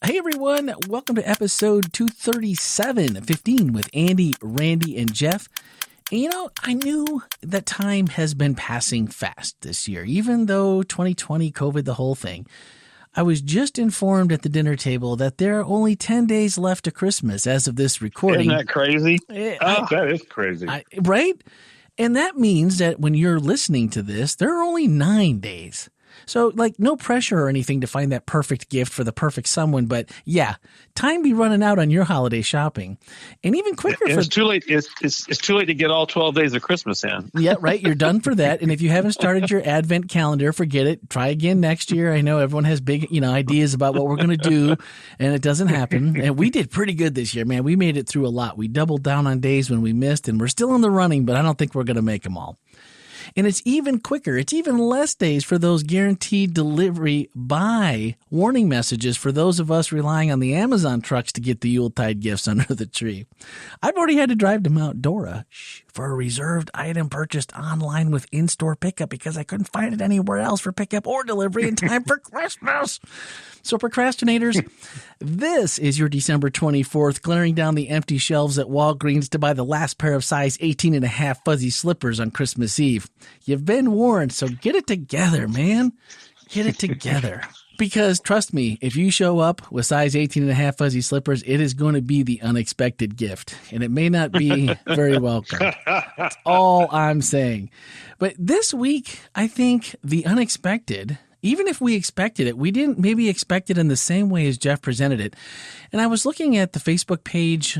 Hey everyone, welcome to episode 237, 15 with Andy, Randy, and Jeff. And I knew that time has been passing fast this year, even though 2020, COVID, the whole thing. I was just informed at the dinner table that there are only 10 days left to Christmas as of this recording. Isn't that crazy? That is crazy. Right? And that means that when you're listening to this, there are only 9 days. So, no pressure or anything to find that perfect gift for the perfect someone. But, yeah, time be running out on your holiday shopping. And even quicker it's too late. It's too late to get all 12 days of Christmas in. Yeah, right. You're done for that. And if you haven't started your Advent calendar, forget it. Try again next year. I know everyone has big, ideas about what we're going to do, and it doesn't happen. And we did pretty good this year, man. We made it through a lot. We doubled down on days when we missed, and we're still in the running, but I don't think we're going to make them all. And it's even quicker. It's even less days for those guaranteed delivery by warning messages for those of us relying on the Amazon trucks to get the Yuletide gifts under the tree. I've already had to drive to Mount Dora for a reserved item purchased online with in-store pickup because I couldn't find it anywhere else for pickup or delivery in time for Christmas. So procrastinators, this is your December 24th, glaring down the empty shelves at Walgreens to buy the last pair of size 18 and a half fuzzy slippers on Christmas Eve. You've been warned, so get it together, man. Get it together. Because trust me, if you show up with size 18 and a half fuzzy slippers, it is going to be the unexpected gift. And it may not be very welcome. That's all I'm saying. But this week, I think the unexpected, even if we expected it, we didn't maybe expect it in the same way as Jeff presented it. And I was looking at the Facebook page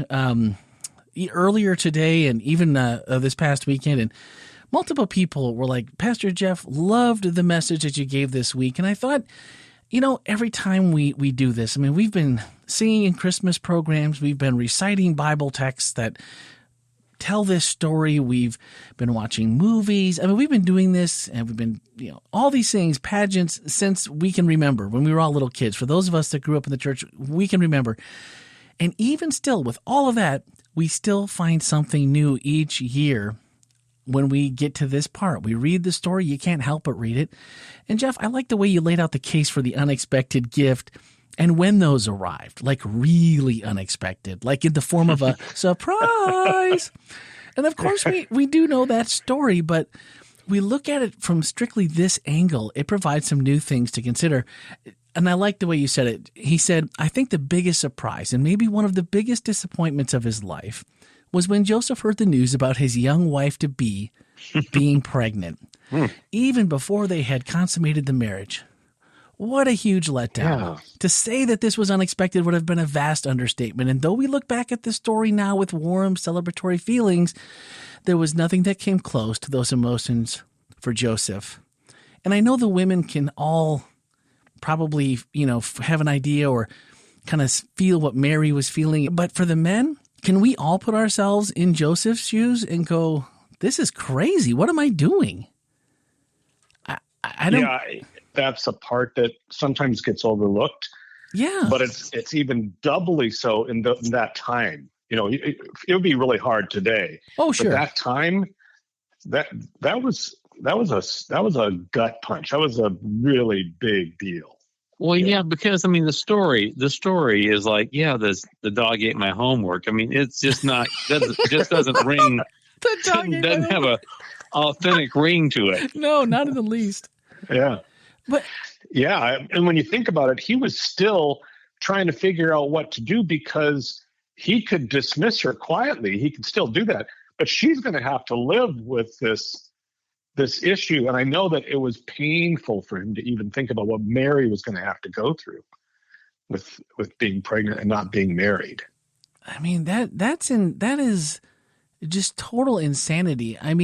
earlier today and even this past weekend, and multiple people were like, Pastor Jeff, loved the message that you gave this week. And I thought, every time we do this, we've been singing in Christmas programs. We've been reciting Bible texts that tell this story. We've been watching movies. We've been doing this, and we've been, all these things, pageants, since we can remember, when we were all little kids. For those of us that grew up in the church, we can remember. And even still, with all of that, we still find something new each year. When we get to this part, we read the story, you can't help but read it. And Jeff, I like the way you laid out the case for the unexpected gift and when those arrived, like really unexpected, like in the form of a surprise. And of course, we do know that story, but we look at it from strictly this angle. It provides some new things to consider. And I like the way you said it. He said, I think the biggest surprise and maybe one of the biggest disappointments of his life was when Joseph heard the news about his young wife-to-be being pregnant, even before they had consummated the marriage. What a huge letdown. Yeah. To say that this was unexpected would have been a vast understatement. And though we look back at the story now with warm, celebratory feelings, there was nothing that came close to those emotions for Joseph. And I know the women can all probably, have an idea or kind of feel what Mary was feeling. But for the men, can we all put ourselves in Joseph's shoes and go, this is crazy. What am I doing? I don't. Yeah, that's a part that sometimes gets overlooked. Yeah. But it's even doubly so in that time. It would be really hard today. Oh, sure. But that time, that was a gut punch. That was a really big deal. Well, yeah, because the story is like, the dog ate my homework. It's just not, just doesn't ring. The dog doesn't have a authentic ring to it. No, not in the least. Yeah. But yeah, and when you think about it, he was still trying to figure out what to do because he could dismiss her quietly. He could still do that, but she's going to have to live with this issue. And I know that it was painful for him to even think about what Mary was going to have to go through with being pregnant and not being married. That is just total insanity. I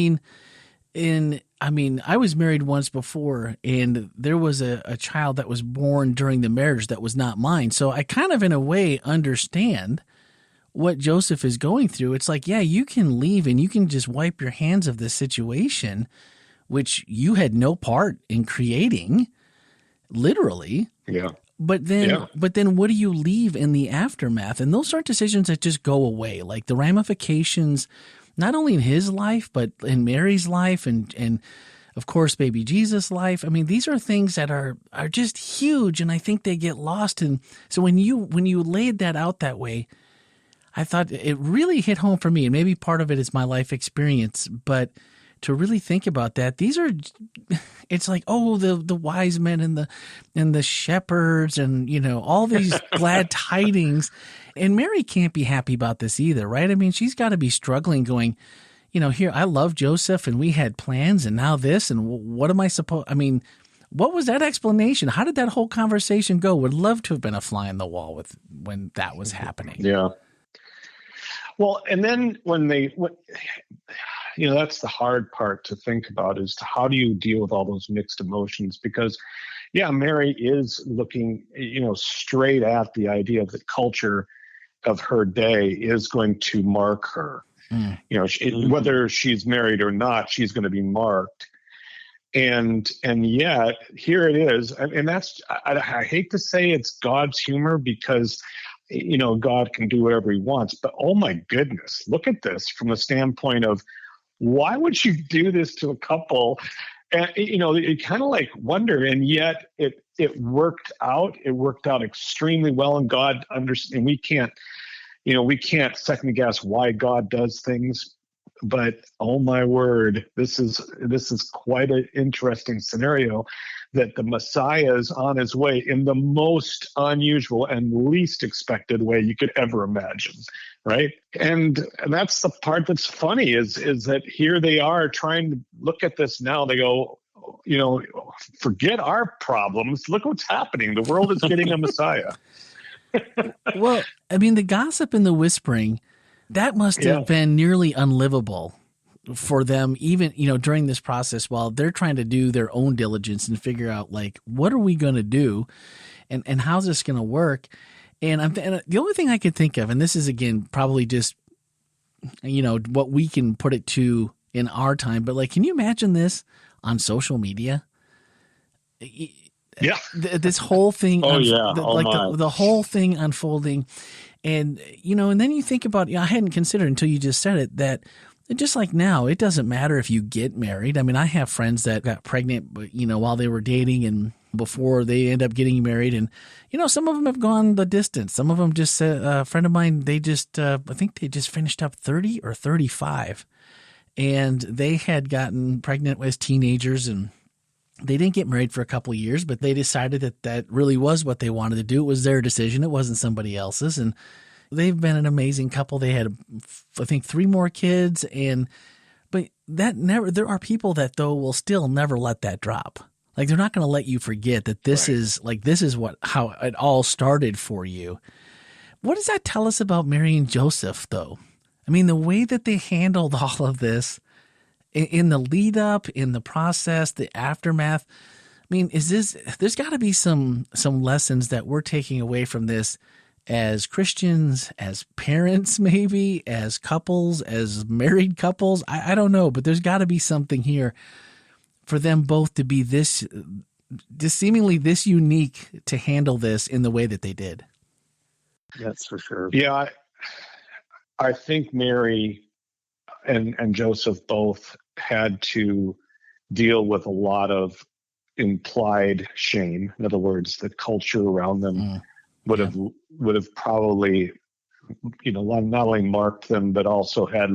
was married once before, and there was a child that was born during the marriage that was not mine. So I kind of, in a way, understand what Joseph is going through. It's like, yeah, you can leave and you can just wipe your hands of this situation, which you had no part in creating, literally. Yeah. But then what do you leave in the aftermath? And those aren't decisions that just go away. Like the ramifications, not only in his life, but in Mary's life and of course, baby Jesus' life. I mean, these are things that are just huge, and I think they get lost. And so when you laid that out that way, I thought it really hit home for me. And maybe part of it is my life experience, but to really think about that, it's like, oh, the wise men and the shepherds and, all these glad tidings. And Mary can't be happy about this either, right? I mean, she's got to be struggling going, here, I love Joseph and we had plans and now this, and what am I supposed, I mean, what was that explanation? How did that whole conversation go? Would love to have been a fly in the wall when that was happening. Yeah. Well, and then that's the hard part to think about, is how do you deal with all those mixed emotions? Because, Mary is looking, straight at the idea of the culture of her day is going to mark her. Whether she's married or not, she's going to be marked. And yet here it is. And that's, I hate to say it's God's humor, because God can do whatever he wants, but oh my goodness, look at this from the standpoint of, why would you do this to a couple? And you kind of like wonder, and yet it worked out. It worked out extremely well, and God understands. We can't second guess why God does things, but oh my word, this is quite an interesting scenario, that the Messiah is on his way in the most unusual and least expected way you could ever imagine, right? And that's the part that's funny, is that here they are trying to look at this now. They go, forget our problems. Look what's happening. The world is getting a Messiah. Well, I mean, the gossip and the whispering, that must have been nearly unlivable for them, even, during this process, while they're trying to do their own diligence and figure out, like, what are we going to do and how's this going to work? And the only thing I could think of, and this is, again, probably just, what we can put it to in our time, but like, can you imagine this on social media? Yeah. This whole thing. Oh, the whole thing unfolding. And, and then you think about, I hadn't considered until you just said it, that just like now, it doesn't matter if you get married. I mean, I have friends that got pregnant, while they were dating and before they end up getting married. And, some of them have gone the distance. Some of them just, a friend of mine, I think they just finished up 30 or 35. And they had gotten pregnant as teenagers, and they didn't get married for a couple of years, but they decided that really was what they wanted to do. It was their decision. It wasn't somebody else's. And they've been an amazing couple. They had, I think, 3 more kids. But there are people that, though, will still never let that drop. Like, they're not going to let you forget that this is how it all started for you. What does that tell us about Mary and Joseph, though? I mean, the way that they handled all of this in the lead up, in the process, the aftermath. I mean, there's got to be some lessons that we're taking away from this as Christians, as parents, maybe as couples, as married couples. I don't know, but there's got to be something here for them both to be this seemingly this unique to handle this in the way that they did. That's for sure. Yeah, I think Mary and Joseph both had to deal with a lot of implied shame. In other words, the culture around them would have probably, not only marked them, but also had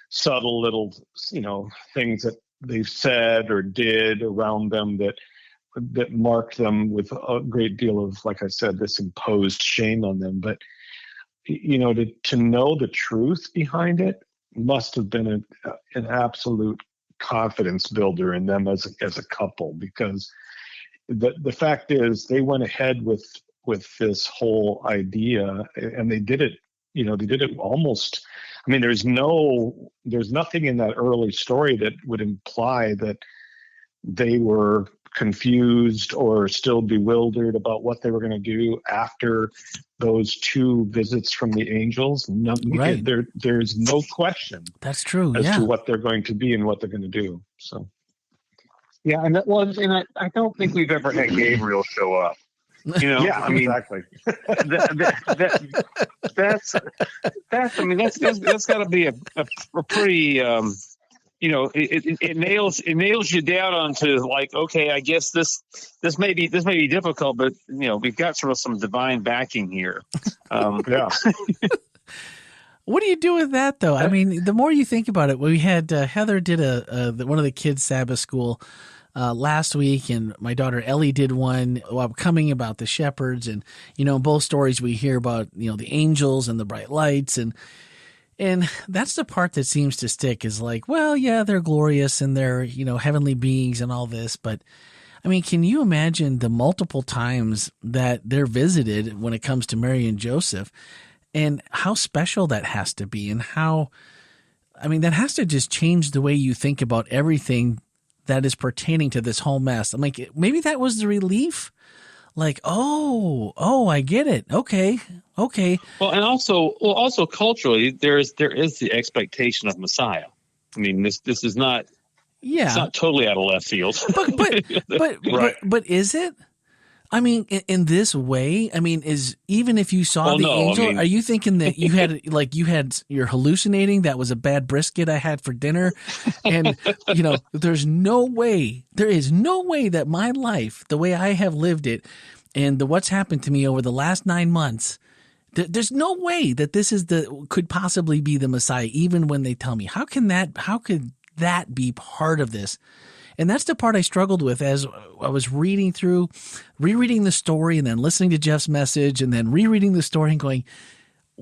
subtle little, things that they've said or did around them that marked them with a great deal of, like I said, this imposed shame on them. But, to know the truth behind it must have been an absolute confidence builder in them as a couple, because the fact is they went ahead with this whole idea, and they did it almost. I mean, there's nothing in that early story that would imply that they were confused or still bewildered about what they were going to do after those 2 visits from the angels. Right. There's no question. That's true. As to what they're going to be and what they're going to do. So. Yeah, and I don't think we've ever had Gabriel show up. Yeah, I mean, exactly. That's got to be a pretty it nails you down onto like, okay, I guess this may be difficult, but we've got sort of some divine backing here. Yeah. What do you do with that, though? I mean, the more you think about it, we had Heather did one of the kids' Sabbath school last week, and my daughter Ellie did one coming about the shepherds, and in both stories we hear about the angels and the bright lights, and that's the part that seems to stick is like, well, yeah, they're glorious and they're heavenly beings and all this, but I mean, can you imagine the multiple times that they're visited when it comes to Mary and Joseph? And how special that has to be, and that has to just change the way you think about everything that is pertaining to this whole mess. I'm like, maybe that was the relief. Like, oh, I get it. Okay. Well, and also culturally, there is the expectation of Messiah. I mean, this is not. Yeah, it's not totally out of left field. But is it? I mean, in this way, I mean, even if you saw the angel, are you thinking that you're hallucinating? That was a bad brisket I had for dinner. And, there is no way that my life, the way I have lived it and what's happened to me over the last 9 months, there's no way that this could possibly be the Messiah, even when they tell me. How could that be part of this? And that's the part I struggled with as I was rereading the story and then listening to Jeff's message and then rereading the story and going,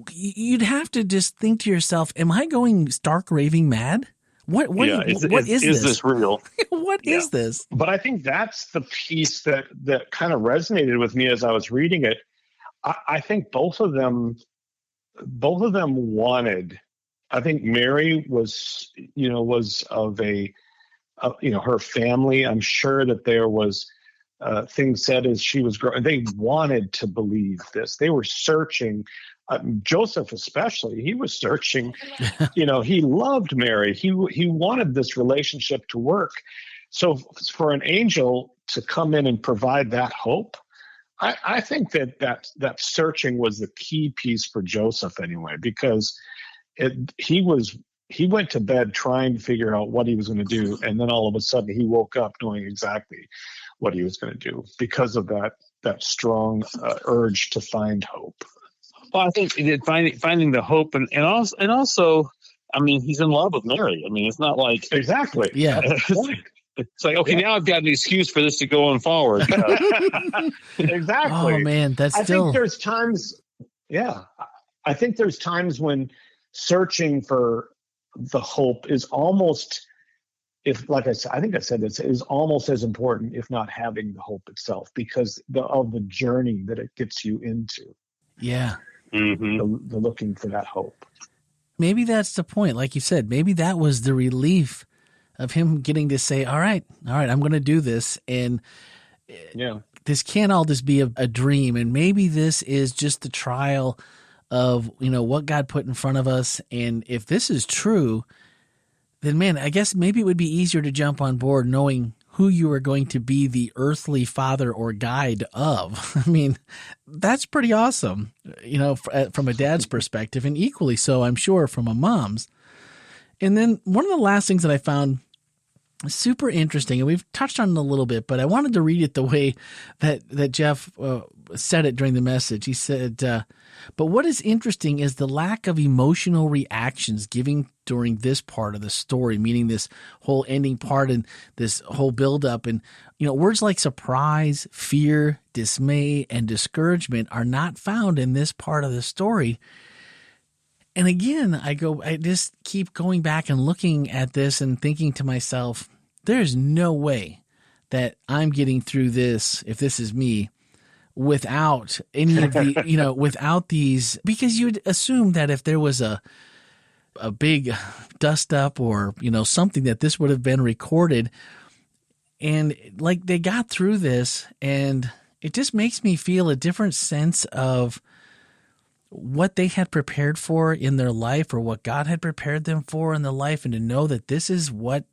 you'd have to just think to yourself, am I going stark raving mad? What is this real? What is this? But I think that's the piece that kind of resonated with me as I was reading it. I think both of them wanted. I think Mary was of her family. I'm sure that there was things said as she was growing. They wanted to believe this. They were searching. Joseph especially, he was searching. He loved Mary. He wanted this relationship to work. So for an angel to come in and provide that hope, I think that searching was the key piece for Joseph anyway, because he went to bed trying to figure out what he was going to do, and then all of a sudden he woke up knowing exactly what he was going to do because of that strong urge to find hope. Well, I think finding the hope, and also, I mean, he's in love with Mary. I mean, it's not like exactly. Yeah. It's like, okay, now I've got an excuse for this to go on forward. Exactly. Oh man, I think there's times. Yeah, I think there's times when searching for the hope is almost, I think I said this, is almost as important, if not having the hope itself, because of the journey that it gets you into. Yeah. Mm-hmm. The looking for that hope. Maybe that's the point. Like you said, maybe that was the relief of him getting to say, all right, I'm going to do this. And this can't all just be a dream. And maybe this is just the trial of, what God put in front of us. And if this is true, then man, I guess maybe it would be easier to jump on board knowing who you are going to be the earthly father or guide of. I mean, that's pretty awesome, from a dad's perspective, and equally so, I'm sure, from a mom's. And then one of the last things that I found super interesting, and we've touched on it a little bit, but I wanted to read it the way that Jeff said it during the message. He said, but what is interesting is the lack of emotional reactions given during this part of the story, meaning this whole ending part and this whole buildup. And, words like surprise, fear, dismay, and discouragement are not found in this part of the story. And again, I just keep going back and looking at this and thinking to myself, there's no way that I'm getting through this, if this is me, without any of the, without these, because you'd assume that if there was a big dust up or, something, that this would have been recorded. And like they got through this, and it just makes me feel a different sense of what they had prepared for in their life, or what God had prepared them for in their life, and to know that this is what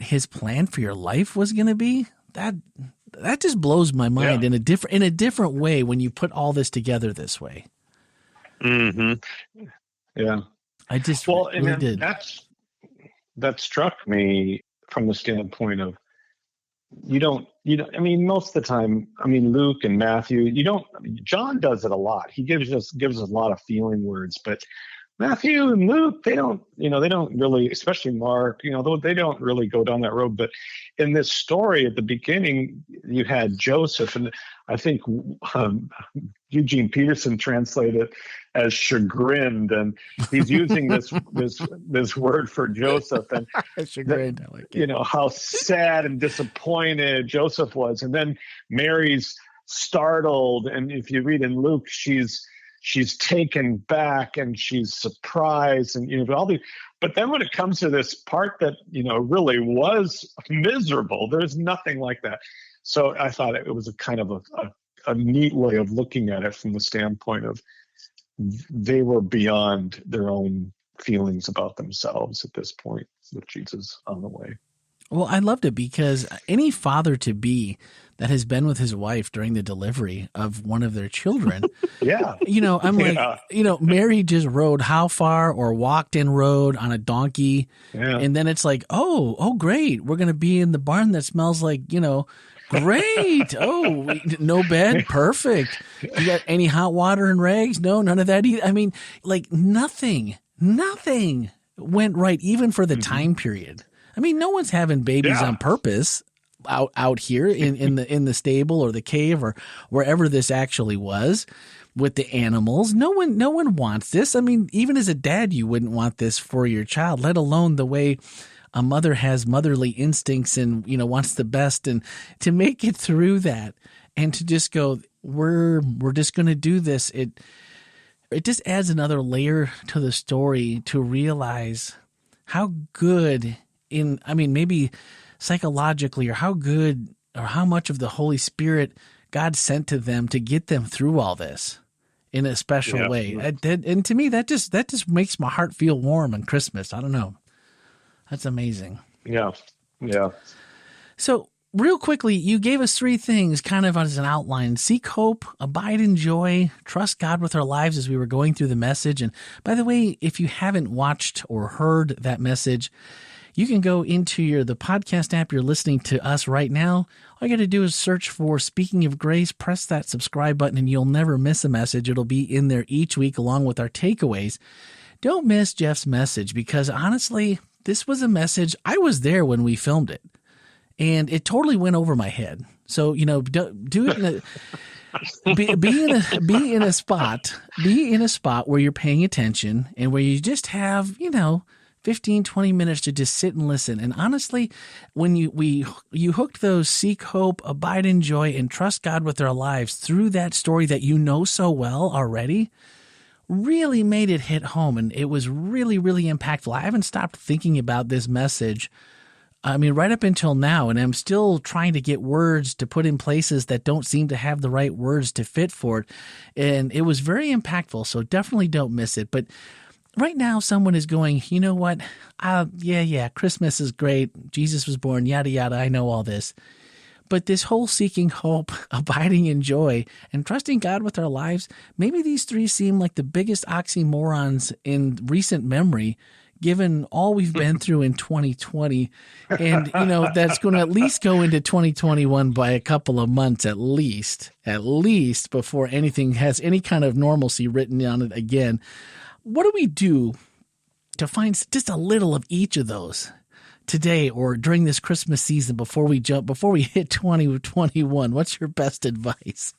his plan for your life was going to be. That just blows my mind in a different way when you put all this together this way. Mm-hmm. Yeah. I just really did. that struck me from the standpoint of I mean, most of the time, I mean, Luke and Matthew, John does it a lot. He gives us a lot of feeling words, but Matthew and Luke, they don't really, especially Mark, they don't really go down that road. But in this story at the beginning, you had Joseph, and I think Eugene Peterson translated as chagrined, and he's using this word for Joseph, and chagrined, I like it. How sad and disappointed Joseph was, and then Mary's startled, and if you read in Luke, she's taken back and she's surprised, and all the. But then when it comes to this part that really was miserable, there's nothing like that. So I thought it was a kind of a neat way of looking at it from the standpoint of they were beyond their own feelings about themselves at this point with Jesus on the way. Well, I loved it because any father-to-be that has been with his wife during the delivery of one of their children, yeah, I'm like, Mary just rode how far or walked and rode on a donkey. Yeah. And then it's like, oh, great. We're going to be in the barn that smells like, great. Oh, no bed. Perfect. You got any hot water and rags? No, none of that either. I mean, like nothing went right, even for the time period. I mean, no one's having babies on purpose out here in the stable or the cave or wherever this actually was with the animals. No one wants this. I mean, even as a dad, you wouldn't want this for your child, let alone the way a mother has motherly instincts and, wants the best. And to make it through that and to just go, we're just going to do this. It just adds another layer to the story to realize how good maybe psychologically, or how good or how much of the Holy Spirit God sent to them to get them through all this in a special way. And to me, that just makes my heart feel warm on Christmas. I don't know. That's amazing. Yeah. Yeah. So real quickly, you gave us 3 things kind of as an outline: seek hope, abide in joy, trust God with our lives, as we were going through the message. And by the way, if you haven't watched or heard that message, you can go into the podcast app you're listening to us right now. All you got to do is search for Speaking of Grace, press that subscribe button, and you'll never miss a message. It'll be in there each week along with our takeaways. Don't miss Jeff's message, because honestly, this was a message. I was there when we filmed it, and it totally went over my head. So, do it be in a spot where you're paying attention and where you just have, 15, 20 minutes to just sit and listen. And honestly, when you hooked those seek hope, abide in joy, and trust God with our lives through that story that you know so well already, really made it hit home. And it was really, really impactful. I haven't stopped thinking about this message, right up until now, and I'm still trying to get words to put in places that don't seem to have the right words to fit for it. And it was very impactful, so definitely don't miss it. But right now, someone is going, you know what? Christmas is great. Jesus was born, yada, yada. I know all this. But this whole seeking hope, abiding in joy, and trusting God with our lives, maybe these 3 seem like the biggest oxymorons in recent memory, given all we've been through in 2020. And, that's going to at least go into 2021 by a couple of months at least before anything has any kind of normalcy written on it again. What do we do to find just a little of each of those today or during this Christmas season before we hit 2021? What's your best advice?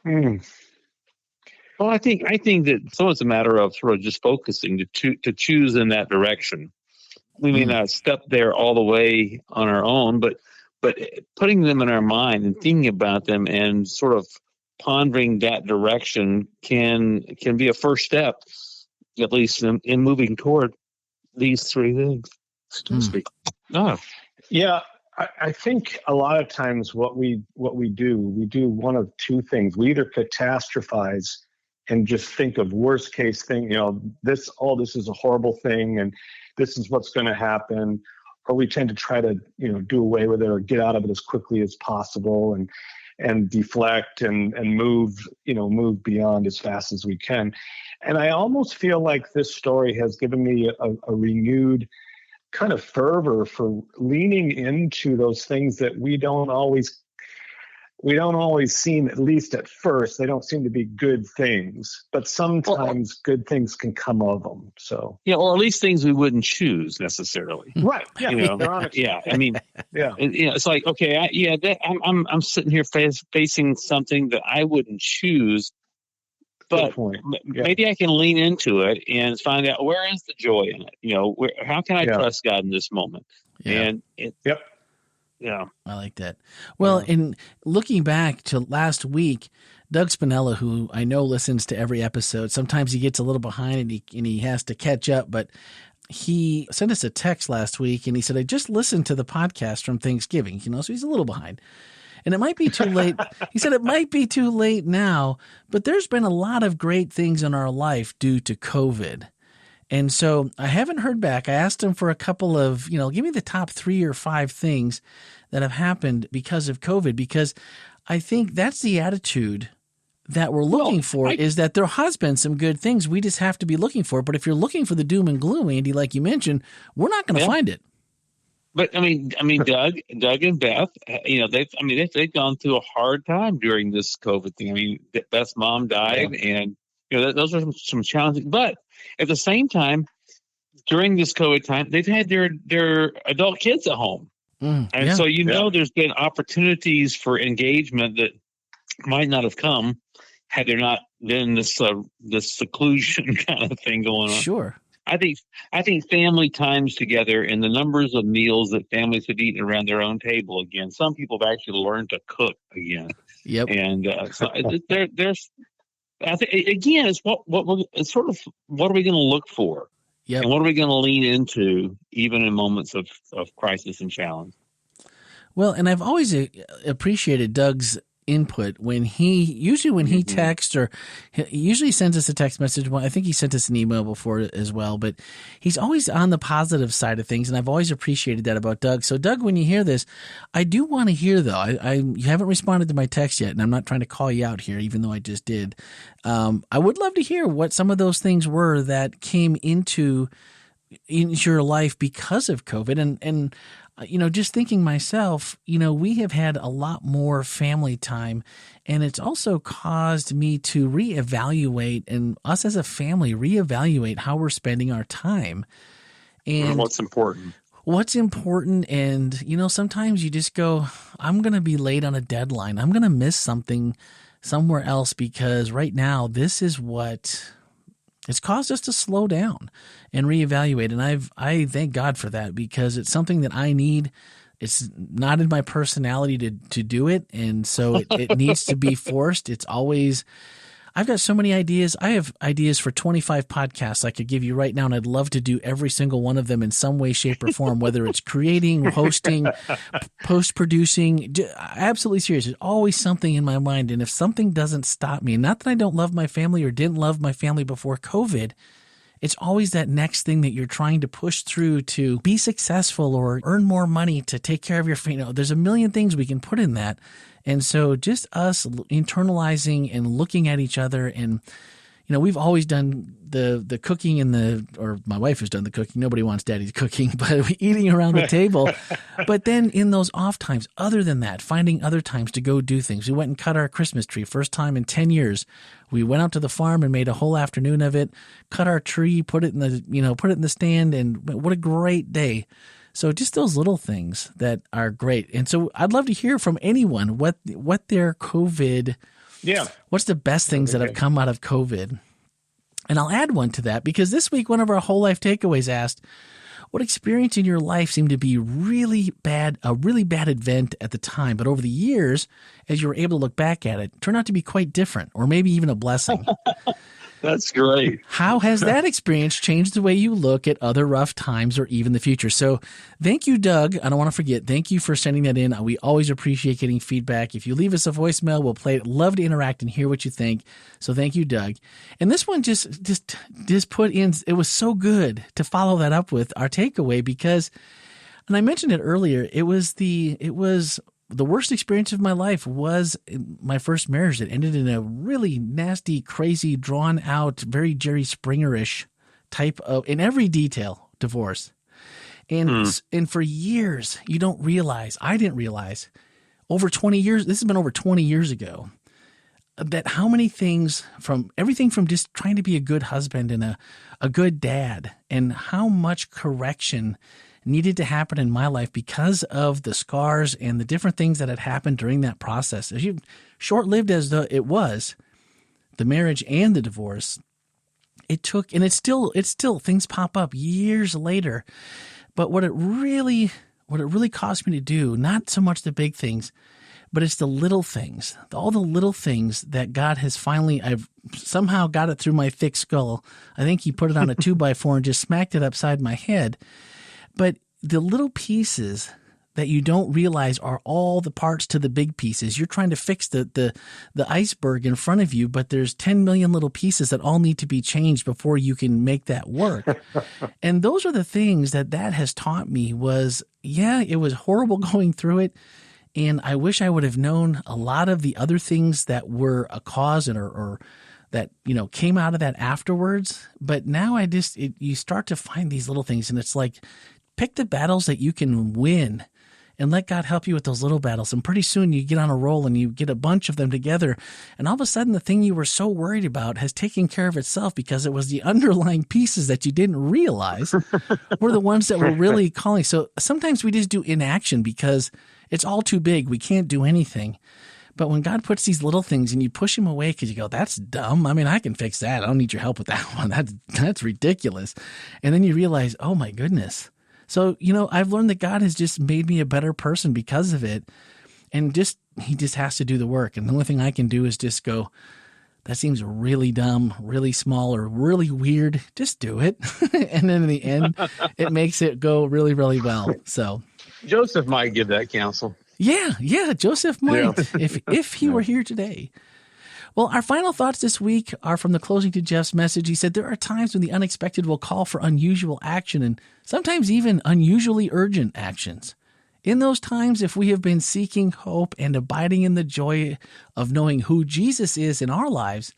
Well, I think that it's a matter of sort of just focusing to choose in that direction. We may not step there all the way on our own, but putting them in our mind and thinking about them and sort of pondering that direction can be a first step, at least in moving toward these 3 things. Yeah, I think a lot of times what we do one of 2 things. We either catastrophize and just think of worst case thing, this is a horrible thing and this is what's going to happen, or we tend to try to do away with it or get out of it as quickly as possible and deflect and move beyond as fast as we can. And I almost feel like this story has given me a renewed kind of fervor for leaning into those things that we don't always seem, at least at first, they don't seem to be good things, but sometimes good things can come of them. So yeah, or at least things we wouldn't choose necessarily. Right. Yeah. You know, yeah. I mean, yeah. It's like, okay, I'm sitting here facing something that I wouldn't choose, but maybe I can lean into it and find out where is the joy in it. You know, how can I trust God in this moment? Yeah. And yeah, I like that. Well, in looking back to last week, Doug Spinella, who I know listens to every episode, sometimes he gets a little behind and he has to catch up, but he sent us a text last week and he said, I just listened to the podcast from Thanksgiving, you know, so he's a little behind. And it might be too late. He said it might be too late now, but there's been a lot of great things in our life due to COVID. And so I haven't heard back. I asked him for a couple of, give me the top 3 or 5 things that have happened because of COVID, because I think that's the attitude that we're looking for, is that there has been some good things. We just have to be looking for it. But if you're looking for the doom and gloom, Andy, like you mentioned, we're not going to find it. But I mean, Doug and Beth, they've gone through a hard time during this COVID thing. I mean, Beth's mom died, and those are some challenges. But at the same time, during this COVID time, they've had their adult kids at home, and so there's been opportunities for engagement that might not have come had there not been this seclusion kind of thing going on. Sure. I think family times together and the numbers of meals that families have eaten around their own table again. Some people have actually learned to cook again. Yep. And so there's, I think, again, it's what are we going to look for? Yep. And what are we going to lean into even in moments of crisis and challenge? Well, and I've always appreciated Doug's input when he texts, or he usually sends us a text message. Well, I think he sent us an email before as well, but he's always on the positive side of things, and I've always appreciated that about Doug. So Doug, when you hear this, I do want to hear, though, you haven't responded to my text yet, and I'm not trying to call you out here, even though I just did. I would love to hear what some of those things were that came into your life because of COVID. And just thinking myself, we have had a lot more family time, and it's also caused me to reevaluate, and us as a family reevaluate how we're spending our time and what's important. And, sometimes you just go, I'm going to be late on a deadline. I'm going to miss something somewhere else because right now this is what it's caused us to slow down and reevaluate. And I thank God for that, because it's something that I need. It's not in my personality to do it. And so it needs to be forced. It's always, I've got so many ideas. I have ideas for 25 podcasts I could give you right now, and I'd love to do every single one of them in some way, shape, or form, whether it's creating, hosting, post-producing. Absolutely serious. There's always something in my mind, and if something doesn't stop me, not that I don't love my family or didn't love my family before COVID, it's always that next thing that you're trying to push through to be successful or earn more money to take care of your family. There's a million things we can put in that. And so just us internalizing and looking at each other, and, we've always done the cooking or my wife has done the cooking. Nobody wants daddy's cooking, but eating around the table. But then in those off times, other than that, finding other times to go do things. We went and cut our Christmas tree, first time in 10 years. We went out to the farm and made a whole afternoon of it, cut our tree, put it in the stand, and what a great day. So just those little things that are great. And so I'd love to hear from anyone what their COVID, what's the best things that have come out of COVID. And I'll add one to that, because this week, one of our whole life takeaways asked, what experience in your life seemed to be a really bad event at the time, but over the years, as you were able to look back at it, turned out to be quite different, or maybe even a blessing. That's great. How has that experience changed the way you look at other rough times or even the future? So thank you, Doug. I don't want to forget. Thank you for sending that in. We always appreciate getting feedback. If you leave us a voicemail, we'll play it. Love to interact and hear what you think. So thank you, Doug. And this one just put in, it was so good to follow that up with our takeaway, because, and I mentioned it earlier, it was the worst experience of my life was my first marriage that ended in a really nasty, crazy, drawn out, very Jerry Springer-ish type of, in every detail, divorce. And for years, you don't realize, I didn't realize, over 20 years, this has been over 20 years ago, that how many things, from everything from just trying to be a good husband and a good dad, and how much correction needed to happen in my life because of the scars and the different things that had happened during that process. As short-lived as it was, the marriage and the divorce, it took, and it's still things pop up years later. But what it really caused me to do, not so much the big things, but it's the little things, all the little things that God has finally, I've somehow got it through my thick skull. I think he put it on a 2x4 and just smacked it upside my head. But the little pieces that you don't realize are all the parts to the big pieces. You're trying to fix the iceberg in front of you, but there's 10 million little pieces that all need to be changed before you can make that work. And those are the things that has taught me was, yeah, it was horrible going through it. And I wish I would have known a lot of the other things that were a cause or that, came out of that afterwards. But now you start to find these little things, and it's like, pick the battles that you can win and let God help you with those little battles. And pretty soon you get on a roll and you get a bunch of them together. And all of a sudden the thing you were so worried about has taken care of itself, because it was the underlying pieces that you didn't realize were the ones that were really calling. So sometimes we just do inaction because it's all too big. We can't do anything. But when God puts these little things and you push him away because you go, that's dumb. I mean, I can fix that. I don't need your help with that one. That's ridiculous. And then you realize, oh my goodness. So, I've learned that God has just made me a better person because of it. And he just has to do the work. And the only thing I can do is just go, that seems really dumb, really small, or really weird. Just do it. And then in the end, it makes it go really, really well. So Joseph might give that counsel. Yeah, Joseph might, if he were here today. Well, our final thoughts this week are from the closing to Jeff's message. He said, there are times when the unexpected will call for unusual action, and sometimes even unusually urgent actions. In those times, if we have been seeking hope and abiding in the joy of knowing who Jesus is in our lives,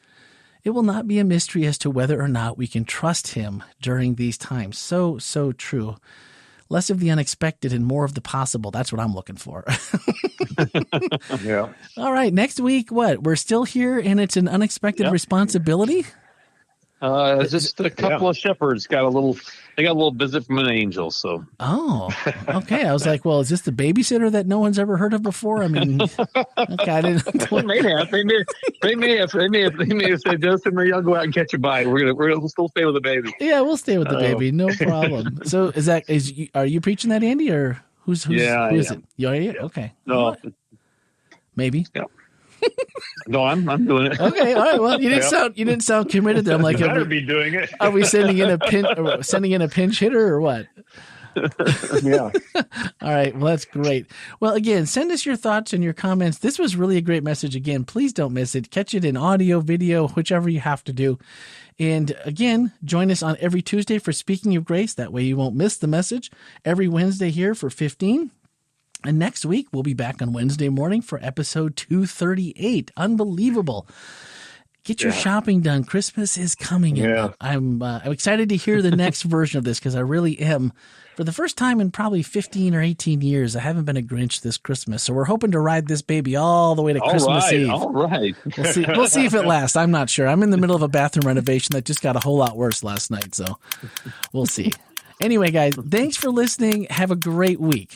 it will not be a mystery as to whether or not we can trust him during these times. So, so true. Less of the unexpected and more of the possible. That's what I'm looking for. Yeah. All right. Next week, what? We're still here, and it's an unexpected responsibility? Just a couple of shepherds got a little visit from an angel. So. Oh, okay. I was like, well, is this the babysitter that no one's ever heard of before? I mean, okay, I didn't. They may have. They may have said, Justin, maybe I'll go out and catch a bite. We're gonna still stay with the baby. Yeah, we'll stay with the baby. No problem. So are you preaching that, Andy, or who is it? You are you? Okay. No. Maybe. Yeah. No, I'm doing it. Okay, all right. Well, you didn't sound committed there. I'm like, better be doing it. Are we sending in a pinch hitter or what? Yeah. All right. Well, that's great. Well, again, send us your thoughts and your comments. This was really a great message. Again, please don't miss it. Catch it in audio, video, whichever you have to do. And again, join us on every Tuesday for Speaking of Grace. That way you won't miss the message. Every Wednesday here for 15. And next week, we'll be back on Wednesday morning for episode 238. Unbelievable. Get your shopping done. Christmas is coming. Yeah. I'm excited to hear the next version of this, because I really am. For the first time in probably 15 or 18 years, I haven't been a Grinch this Christmas. So we're hoping to ride this baby all the way to Christmas Eve. All right. We'll see if it lasts. I'm not sure. I'm in the middle of a bathroom renovation that just got a whole lot worse last night. So we'll see. Anyway, guys, thanks for listening. Have a great week.